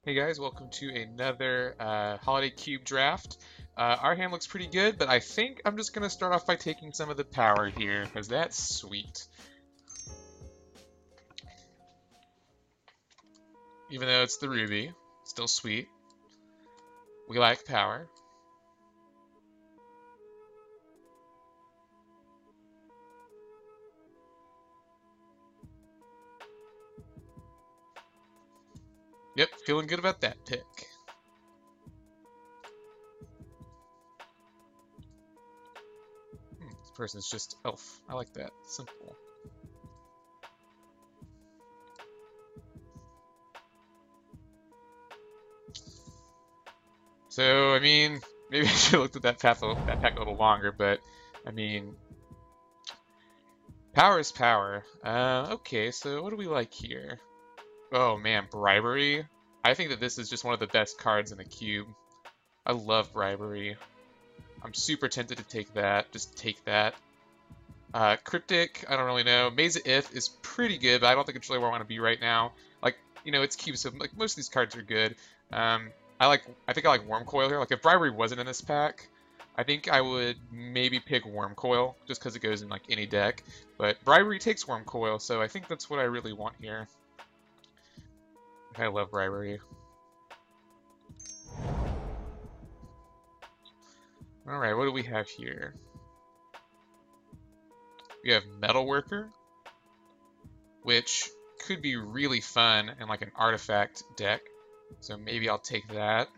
Hey guys, welcome to another Holiday Cube draft. Our hand looks pretty good, but I think I'm just going to start off by taking some of the power here, because that's sweet. Even though it's the ruby, still sweet. We like power. Yep, feeling good about that pick. This person's just elf. I like that. Simple. So, I mean, maybe I should have looked at that pack a little longer, but, I mean, power is power. Okay, so what do we like here? Oh man, bribery. I think that this is just one of the best cards in the cube. I love bribery. I'm super tempted to take that. Just take that. Cryptic, I don't really know. Maze of If is pretty good, but I don't think it's really where I want to be right now. Like, you know, it's cube, so like most of these cards are good. I think I like Worm Coil here. Like if bribery wasn't in this pack, I think I would maybe pick Worm Coil just because it goes in like any deck. But bribery takes Worm Coil, so I think that's what I really want here. I love bribery. Alright, what do we have here? We have Metal Worker, which could be really fun in like an artifact deck. So maybe I'll take that.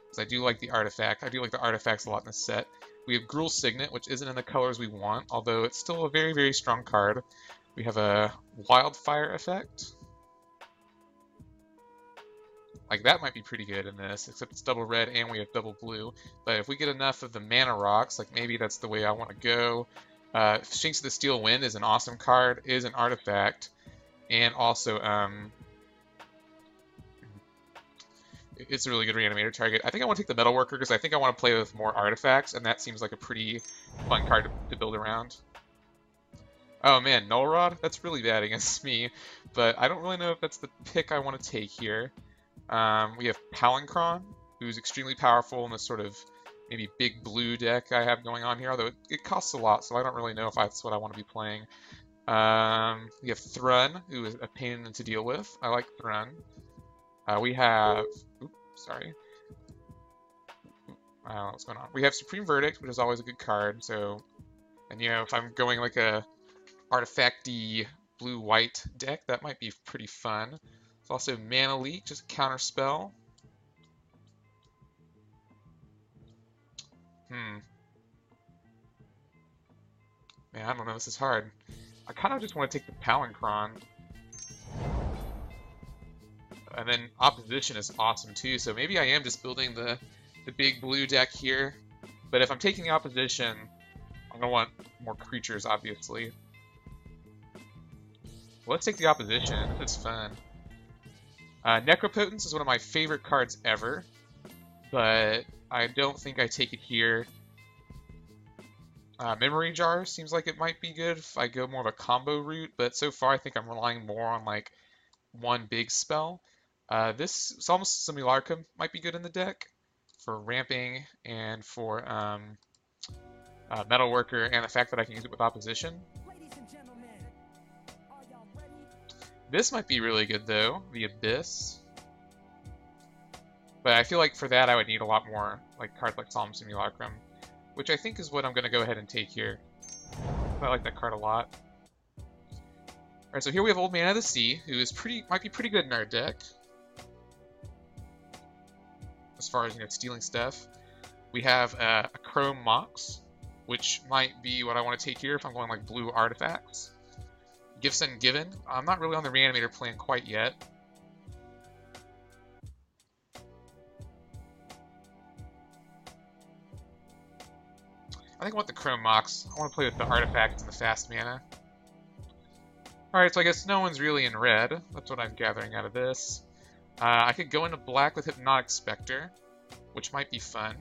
Because I do like the artifact. I do like the artifacts a lot in this set. We have Gruul Signet, which isn't in the colors we want, although it's still a very, very strong card. We have a Wildfire effect. Like, that might be pretty good in this, except it's double red and we have double blue. But if we get enough of the mana rocks, like maybe that's the way I want to go. Shinx of the Steel Wind is an awesome card, is an artifact, and also it's a really good reanimator target. I think I want to take the Metal Worker because I think I want to play with more artifacts, and that seems like a pretty fun card to build around. Oh man, Null Rod? That's really bad against me, but I don't really know if that's the pick I want to take here. We have Palinchron, who's extremely powerful in this sort of maybe big blue deck I have going on here, although it costs a lot, so I don't really know if that's what I want to be playing. We have Thrun, who is a pain to deal with. I like Thrun. We have... Oops, sorry. I don't know what's going on. We have Supreme Verdict, which is always a good card, so... And, you know, if I'm going like a artifact-y blue-white deck, that might be pretty fun. There's also Mana Leak, just a counter spell. Man, I don't know, this is hard. I kind of just want to take the Palinchron. And then Opposition is awesome too, so maybe I am just building the big blue deck here. But if I'm taking the Opposition, I'm going to want more creatures, obviously. Well, let's take the Opposition. This is fun. Necropotence is one of my favorite cards ever, but I don't think I take it here. Memory Jar seems like it might be good if I go more of a combo route, but so far I think I'm relying more on like one big spell. This Psalm Simulacrum might be good in the deck for ramping and for Metal Worker, and the fact that I can use it with Opposition. This might be really good though, the Abyss. But I feel like for that I would need a lot more like cards like Solemn Simulacrum, which I think is what I'm going to go ahead and take here. I like that card a lot. Alright, so here we have Old Man of the Sea, who is might be pretty good in our deck. As far as, you know, stealing stuff. We have a Chrome Mox, which might be what I want to take here if I'm going like blue artifacts. Gifts Ungiven. I'm not really on the Reanimator plan quite yet. I think I want the Chrome Mox. I want to play with the artifacts and the fast mana. Alright, so I guess no one's really in red. That's what I'm gathering out of this. I could go into black with Hypnotic Spectre, which might be fun.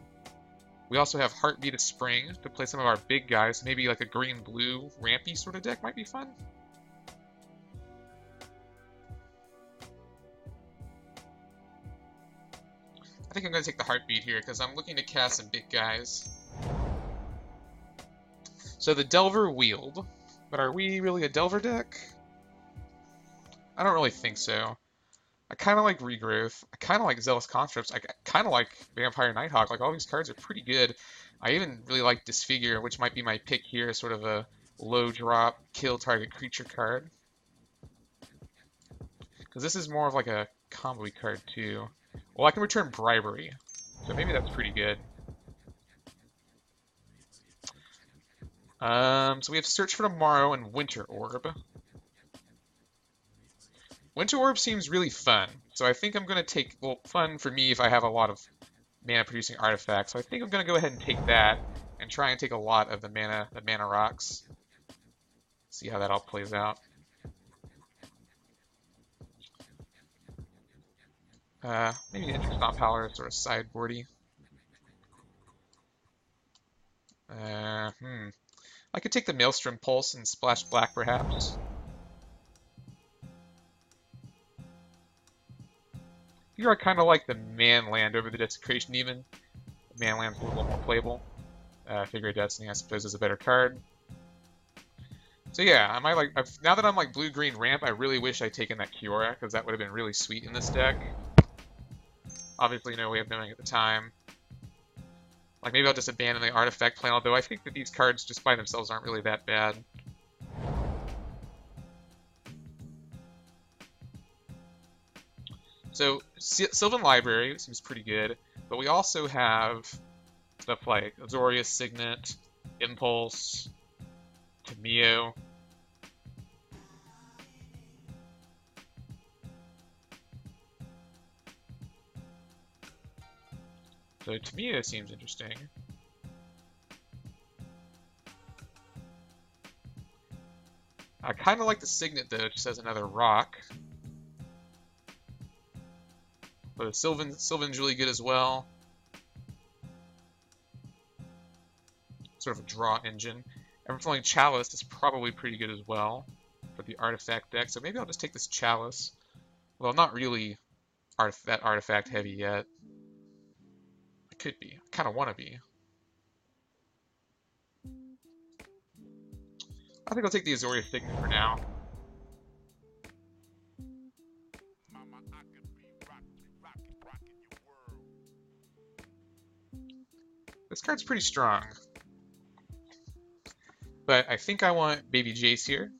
We also have Heartbeat of Spring to play some of our big guys. Maybe like a green-blue rampy sort of deck might be fun. I think I'm going to take the Heartbeat here, because I'm looking to cast some big guys. So the Delver Wield. But are we really a Delver deck? I don't really think so. I kind of like Regrowth. I kind of like Zealous Conscripts. I kind of like Vampire Nighthawk. Like, all these cards are pretty good. I even really like Disfigure, which might be my pick here, sort of a low drop, kill target creature card. Because this is more of like a combo card, too. Well, I can return Bribery, so maybe that's pretty good. So we have Search for Tomorrow and Winter Orb. Winter Orb seems really fun, so I think I'm going to take, well, fun for me if I have a lot of mana-producing artifacts, so I think I'm going to go ahead and take that, and try and take a lot of the mana rocks. See how that all plays out. Maybe Interstop Howler is sort of sideboardy. I could take the Maelstrom Pulse and splash black, perhaps. Here I kind of like the Manland over the Desecration Demon. Manland's a little more playable. Figure of Destiny, I suppose, is a better card. So yeah, I might like. Now that I'm like blue-green ramp, I really wish I'd taken that Kiora, because that would have been really sweet in this deck. Obviously, no way of knowing at the time. Like, maybe I'll just abandon the artifact plan, although I think that these cards just by themselves aren't really that bad. So, Sylvan Library seems pretty good, but we also have stuff like Azorius Signet, Impulse, Tameo. So Tameo seems interesting. I kind of like the Signet, though, just as another rock. But Sylvan's really good as well. Sort of a draw engine. Everflowing Chalice is probably pretty good as well for the artifact deck, so maybe I'll just take this Chalice. Well, not really that artifact heavy yet. I could be. I kind of want to be. I think I'll take the Azorius Signet for now. This card's pretty strong. But I think I want Baby Jace here.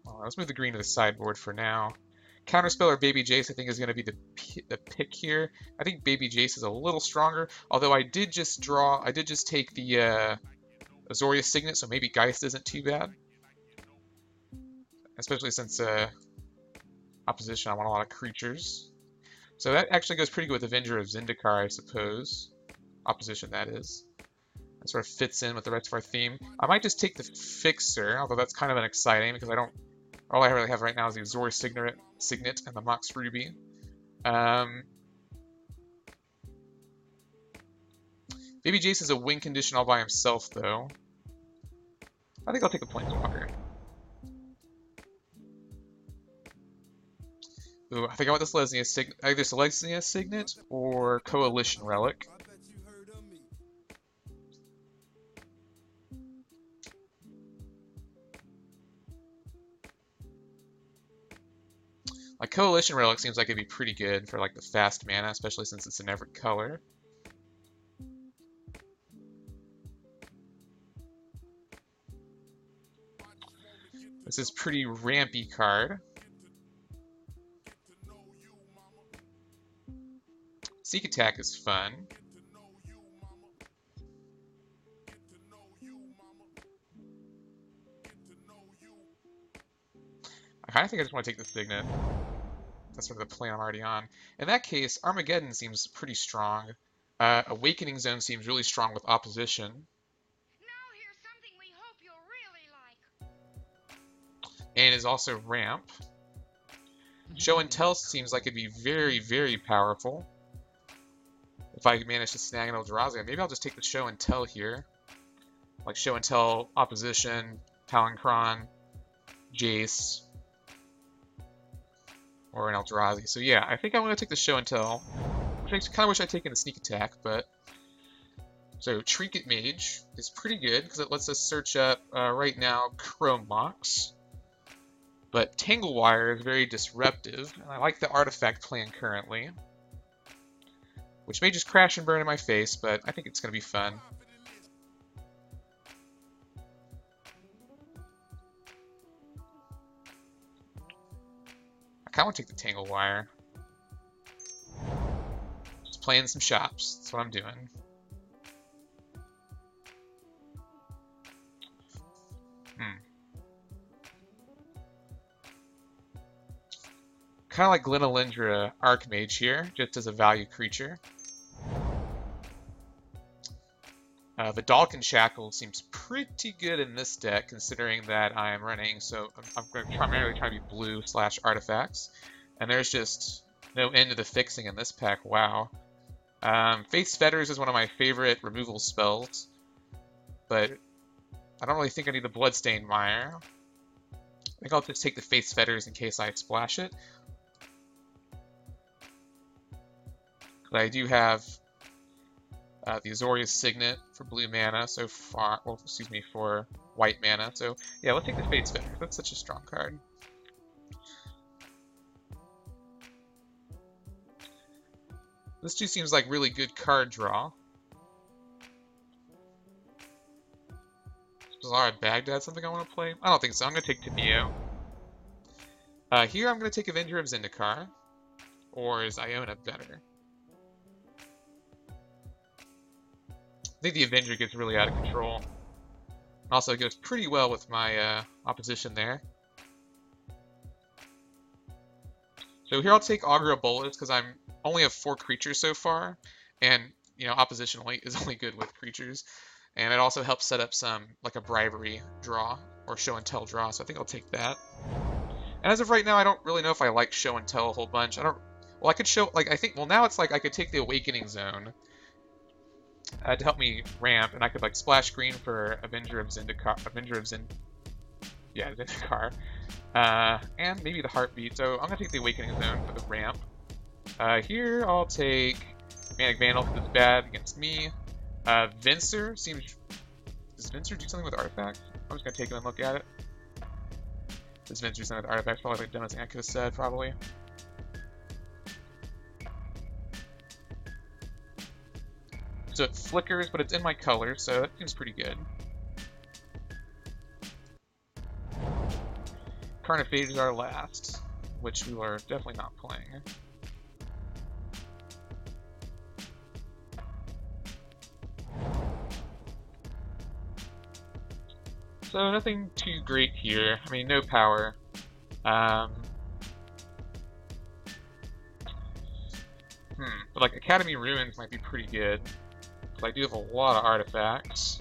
Well, let's move the green to the sideboard for now. Counterspell or Baby Jace, I think, is going to be the pick here. I think Baby Jace is a little stronger, although I did just take the Azorius Signet, so maybe Geist isn't too bad. Especially since opposition, I want a lot of creatures. So that actually goes pretty good with Avenger of Zendikar, I suppose. Opposition, that is. That sort of fits in with the rest of our theme. I might just take the Fixer, although that's kind of unexciting because all I really have right now is the Azorius Signet and the Mox Ruby. Baby Jace is a win condition all by himself, though. I think I'll take a Planeswalker. Ooh, I think I want this Lesnia Signet, either Lesnia Signet or Coalition Relic. Like, Coalition Relic seems like it'd be pretty good for like the fast mana, especially since it's in every color. This is pretty rampy card. Seek Attack is fun. I kind of think I just want to take the Signet. That's sort of the plan I'm already on. In that case, Armageddon seems pretty strong. Awakening Zone seems really strong with opposition. Now here's something we hope you'll really like. And is also ramp. Show and Tell seems like it'd be very, very powerful. If I manage to snag an Eldrazi, maybe I'll just take the Show and Tell here. Like Show and Tell, opposition, Talancron, Jace. or an Eldrazi. So yeah, I think I'm going to take the Show and Tell, which I kind of wish I'd taken the Sneak Attack, but... So Trinket Mage is pretty good, because it lets us search up, right now, Chrome Mox. But Tangle Wire is very disruptive, and I like the artifact plan currently. Which may just crash and burn in my face, but I think it's going to be fun. I kind of want to take the Tangle Wire. Just playing some shops. That's what I'm doing. Kind of like Glenalindra Archmage here, just as a value creature. The Dalkin Shackle seems pretty good in this deck, considering that I am running, so I'm going to primarily try to be blue / artifacts. And there's just no end to the fixing in this pack, wow. Faith's Fetters is one of my favorite removal spells, but I don't really think I need the Bloodstained Mire. I think I'll just take the Faith's Fetters in case I splash it. But I do have the Azorius Signet for blue mana so far, well, excuse me, for white mana. So yeah, let's take the Fate's Fetters. That's such a strong card. This just seems like really good card draw. Is Bizarre Baghdad something I want to play? I don't think so. I'm going to take Tibio. Here I'm going to take Avenger of Zendikar. Or is Iona better? I think the Avenger gets really out of control. Also, it goes pretty well with my opposition there. So here I'll take Augur of Bolas because I'm only have 4 creatures so far, and you know opposition is only good with creatures, and it also helps set up some like a bribery draw or show and tell draw. So I think I'll take that. And as of right now, I don't really know if I like show and tell a whole bunch. I don't. Well, I could show like I think. Well, now it's like I could take the Awakening Zone. To help me ramp, and I could like splash green for Avenger of Zendikar, Zendikar, and maybe the Heartbeat. So I'm gonna take the Awakening Zone for the ramp. Here I'll take Manic Vandal because it's bad against me. Venser seems. Does Venser do something with artifacts? I'm just gonna take it and look at it. Does Venser do something with artifacts? Probably like the dumbest thing I could have said, probably. So it flickers, but it's in my color, so that seems pretty good. Carnophage is our last, which we are definitely not playing. So nothing too great here. I mean, no power. But like Academy Ruins might be pretty good. I do have a lot of artifacts,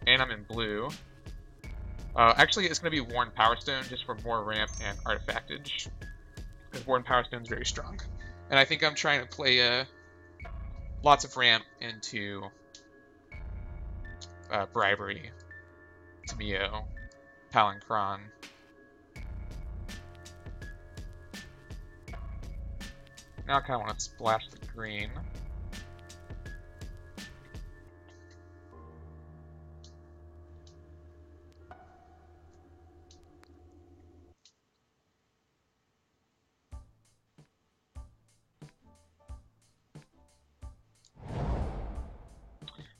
and I'm in blue. Actually, it's going to be Worn Power Stone just for more ramp and artifactage, because Worn Power Stone is very strong. And I think I'm trying to play lots of ramp into Bribery, Tibio, Palancron. Now I kind of want to splash the green.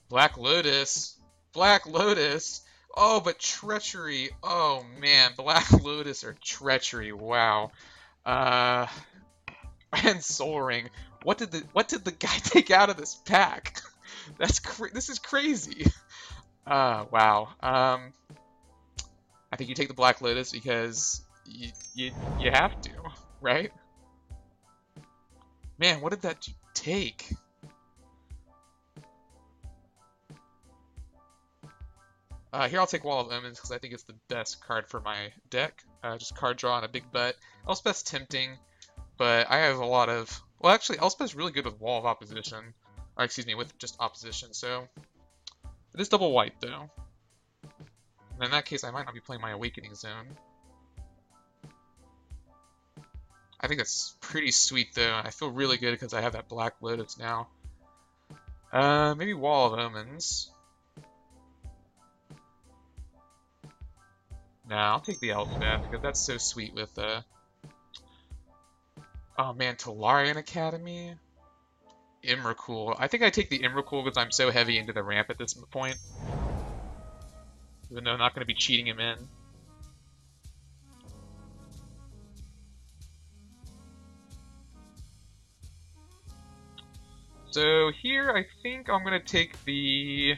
Black Lotus! Black Lotus! Oh, but Treachery! Oh man, Black Lotus or Treachery, wow. And Soul Ring. What did the guy take out of this pack? This is crazy. Wow. I think you take the Black Lotus because you have to, right? Man, what did that take? Here I'll take Wall of Omens because I think it's the best card for my deck. Just card draw and a big butt. Elspeth's tempting, but I have a lot of... Well, actually, Elspeth's really good with Wall of Opposition. Or, excuse me, with just Opposition, so... It is double white, though. And in that case, I might not be playing my Awakening Zone. I think that's pretty sweet though. I feel really good because I have that Black Lotus now. Maybe Wall of Omens. Nah, I'll take the Elspeth because that's so sweet with oh man, Talarian Academy? Imracool. I think I take the Imracool because I'm so heavy into the ramp at this point. Even though I'm not going to be cheating him in. So here I think I'm going to take the...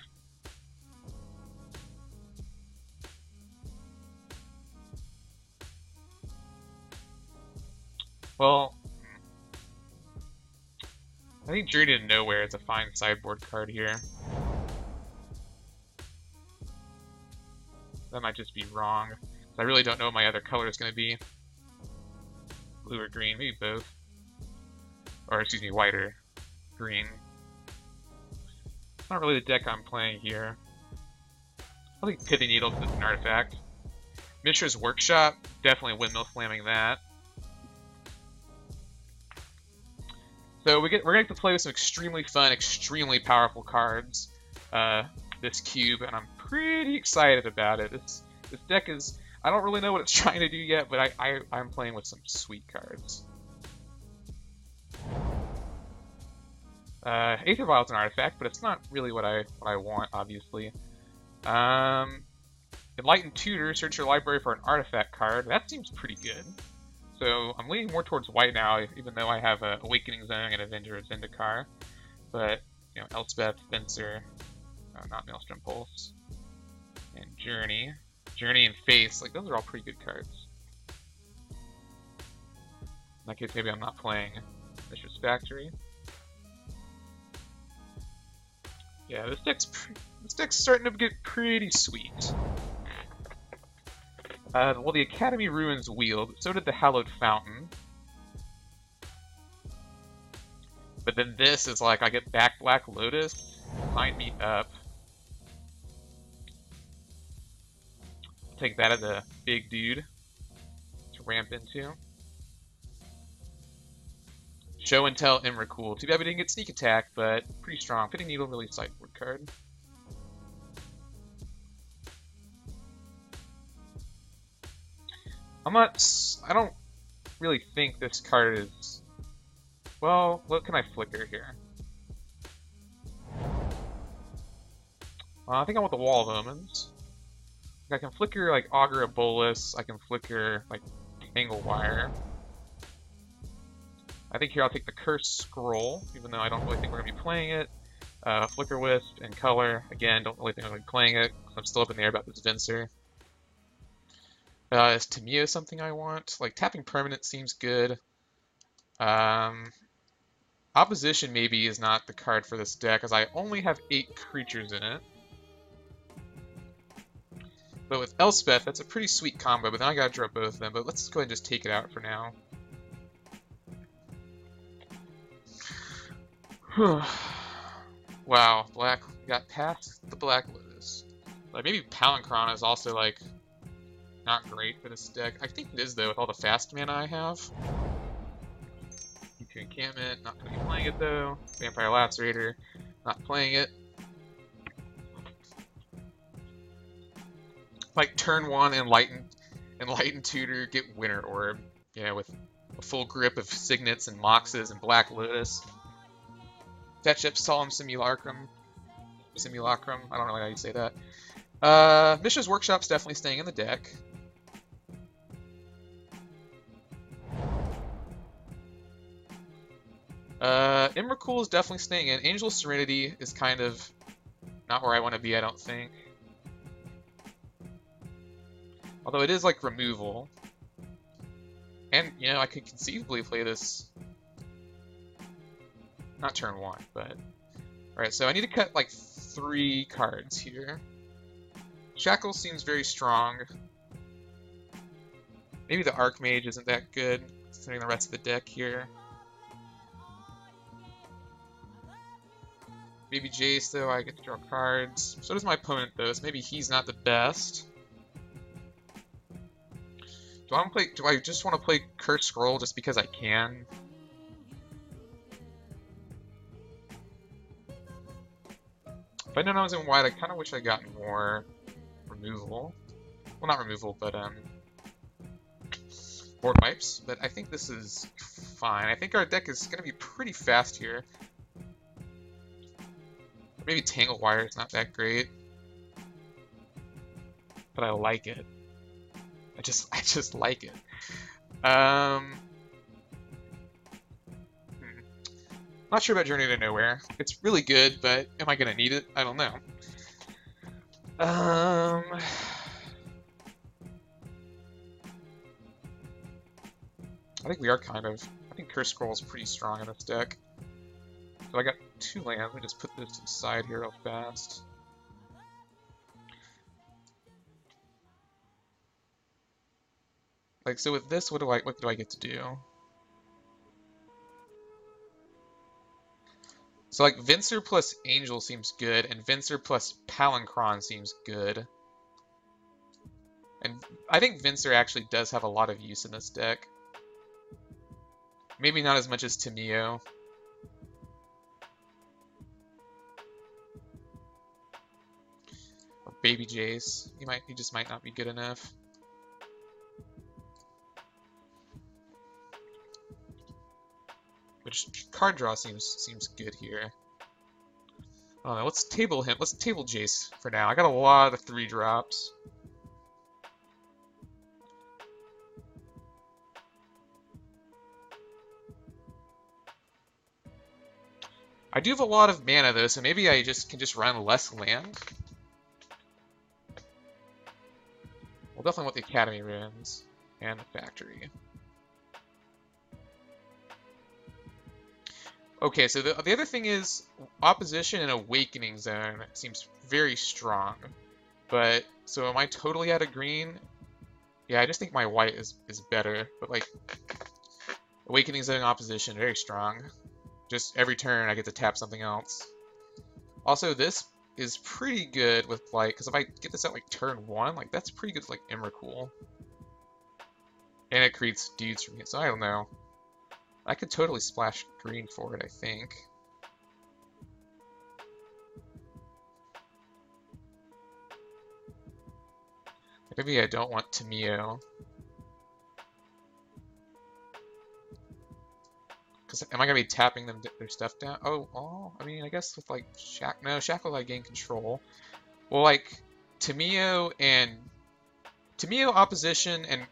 Well, I think Journey to Nowhere is a fine sideboard card here. That might just be wrong. I really don't know what my other color is going to be. Blue or green, maybe both. Or excuse me, white or green. It's not really the deck I'm playing here. I think Pithy Needle is an artifact. Mishra's Workshop, definitely windmill slamming that. So we're going to get to play with some extremely fun, extremely powerful cards this cube, and I'm pretty excited about it. This deck is, I don't really know what it's trying to do yet, but I'm playing with some sweet cards. Aether Vial is an artifact, but it's not really what I want, obviously. Enlightened Tutor, search your library for an artifact card. That seems pretty good. So I'm leaning more towards white now, even though I have a Awakening Zone and Avenger of Zendikar. But, you know, Elspeth, Fencer, not Maelstrom Pulse, and Journey. Journey and Face, like, those are all pretty good cards. In that case, maybe I'm not playing Mishra's Factory. Yeah, this deck's starting to get pretty sweet. Well, the Academy Ruins Wield, so did the Hallowed Fountain. But then this is like, I get back Black Lotus, sign me up. Take that as a big dude to ramp into. Show and Tell Imracool. Too bad we didn't get Sneak Attack, but pretty strong. Pithy Needle, really sideboard card. I don't really think this card is... Well, what can I flicker here? I think I want the Wall of Omens. I can flicker, like, Augur of Bolus. I can flicker, like, Tangle Wire. I think here I'll take the Cursed Scroll, even though I don't really think we're going to be playing it. Flicker Wisp and Color. Again, don't really think I'm going to be playing it. I'm still up in the air about this Venser. Is Tameo something I want? Like, tapping permanent seems good. Opposition maybe is not the card for this deck, as I only have 8 creatures in it. But with Elspeth, that's a pretty sweet combo, but then I gotta draw both of them. But let's go ahead and just take it out for now. Wow, Black got past the Black Lotus. Like, maybe Palancron is also, like, not great for this deck. I think it is, though, with all the fast mana I have. Into Encampment, not going to be playing it, though. Vampire Lacerator, not playing it. Like, turn 1, Enlightened Tutor, get Winter Orb. Yeah, with a full grip of Signets and Moxes and Black Lotus. Fetch up Solemn Simulacrum. I don't know how you say that. Mishra's Workshop's definitely staying in the deck. Imracool is definitely staying in. Angel of Serenity is kind of not where I want to be, I don't think. Although it is like removal. And, you know, I could conceivably play this... Not turn 1, but... Alright, so I need to cut like 3 cards here. Shackle seems very strong. Maybe the Archmage isn't that good, considering the rest of the deck here. Maybe Jace, though, I get to draw cards. So does my opponent, though, so maybe he's not the best. Do I just want to play Cursed Scroll just because I can? If I know I was in white, I kind of wish I got more removal. Well, not removal, but board wipes. But I think this is fine. I think our deck is going to be pretty fast here. Maybe Tangle Wire is not that great, but I like it. I just like it. Not sure about Journey to Nowhere. It's really good, but am I gonna need it? I don't know. I think we are kind of. I think Curse Scroll is pretty strong in this deck. So I got 2 lands. Let me just put this to the side here real fast. Like, so with this, what do I get to do? So like Vincer plus Angel seems good, and Vincer plus Palancron seems good. And I think Vincer actually does have a lot of use in this deck. Maybe not as much as Tamio. Or Baby Jace. He just might not be good enough. Which card draw seems good here. I don't know, let's table him. Let's table Jace for now. I got a lot of 3-drops. I do have a lot of mana though, so maybe I can just run less land. We'll definitely want the Academy runes and the factory. Okay, so the other thing is Opposition and Awakening Zone seems very strong. But, so am I totally out of green? Yeah, I just think my white is better. But like, Awakening Zone Opposition, very strong. Just every turn I get to tap something else. Also, this is pretty good with like, because if I get this out like turn 1, like that's pretty good with like Emrakul. And it creates dudes for me, so I don't know. I could totally splash green for it, I think. Maybe I don't want Tamio. Because am I going to be tapping their stuff down? Oh, I mean, I guess with like Shackle I gain control. Well, like Tamio Opposition and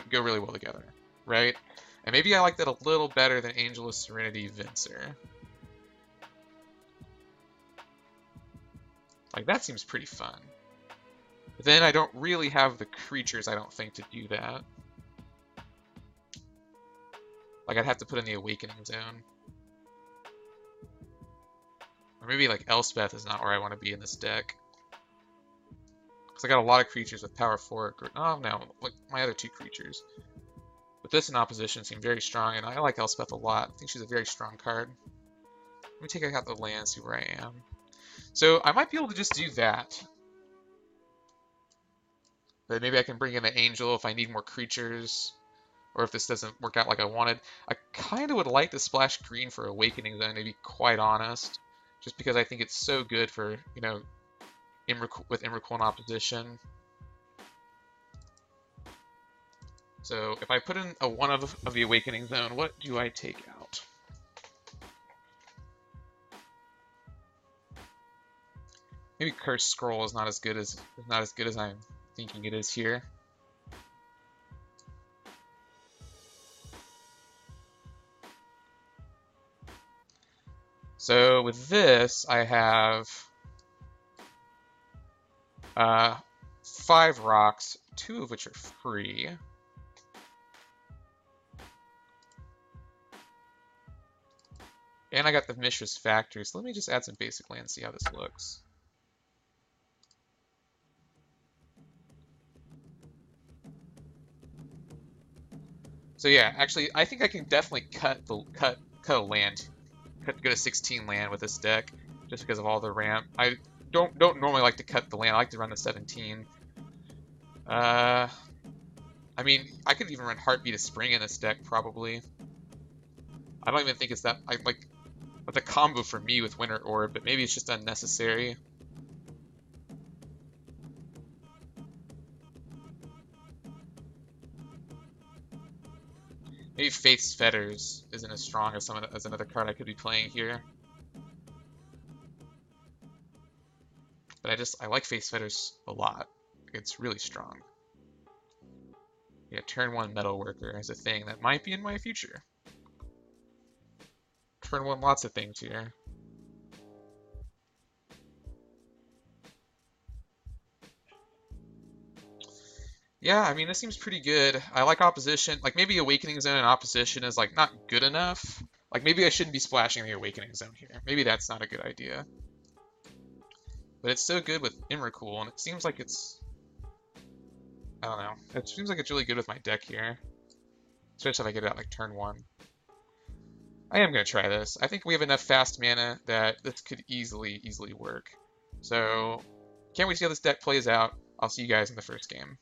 go really well together, right? And maybe I like that a little better than Angel of Serenity Vincer. Like, that seems pretty fun. But then I don't really have the creatures, I don't think, to do that. Like, I'd have to put in the Awakening Zone. Or maybe, like, Elspeth is not where I want to be in this deck. Because I got a lot of creatures with power 4. Oh, no, like, my other 2 creatures. But this in Opposition seem very strong, and I like Elspeth a lot. I think she's a very strong card. Let me take out the land, see where I am. So I might be able to just do that. But maybe I can bring in the Angel if I need more creatures. Or if this doesn't work out like I wanted. I kind of would like to splash green for Awakening Zone, to be quite honest. Just because I think it's so good for, you know, with Emrakul in Opposition. So if I put in a 1 of the Awakening Zone, what do I take out? Maybe Cursed Scroll is not as good as I'm thinking it is here. So with this, I have 5 rocks, 2 of which are free. And I got the Mishra's Factory, so let me just add some basic land and see how this looks. So yeah, actually, I think I can definitely cut a land, go to 16 land with this deck, just because of all the ramp. I don't normally like to cut the land. I like to run the 17. I mean, I could even run Heartbeat of Spring in this deck, probably. I don't even think it's that... I like the combo for me with Winter Orb, but maybe it's just unnecessary. Maybe Faith's Fetters isn't as strong as as another card I could be playing here. But I like Faith's Fetters a lot. It's really strong. Yeah, turn 1 Metalworker is a thing that might be in my future. Turn 1 lots of things here. Yeah, I mean, this seems pretty good. I like opposition. Like, maybe Awakening Zone in opposition is, like, not good enough. Like, maybe I shouldn't be splashing the Awakening Zone here. Maybe that's not a good idea. But it's so good with Imracool, and it seems like it's... I don't know. It seems like it's really good with my deck here. Especially if I get it out, like, turn 1. I am going to try this. I think we have enough fast mana that this could easily work. So, can't wait to see how this deck plays out. I'll see you guys in the first game.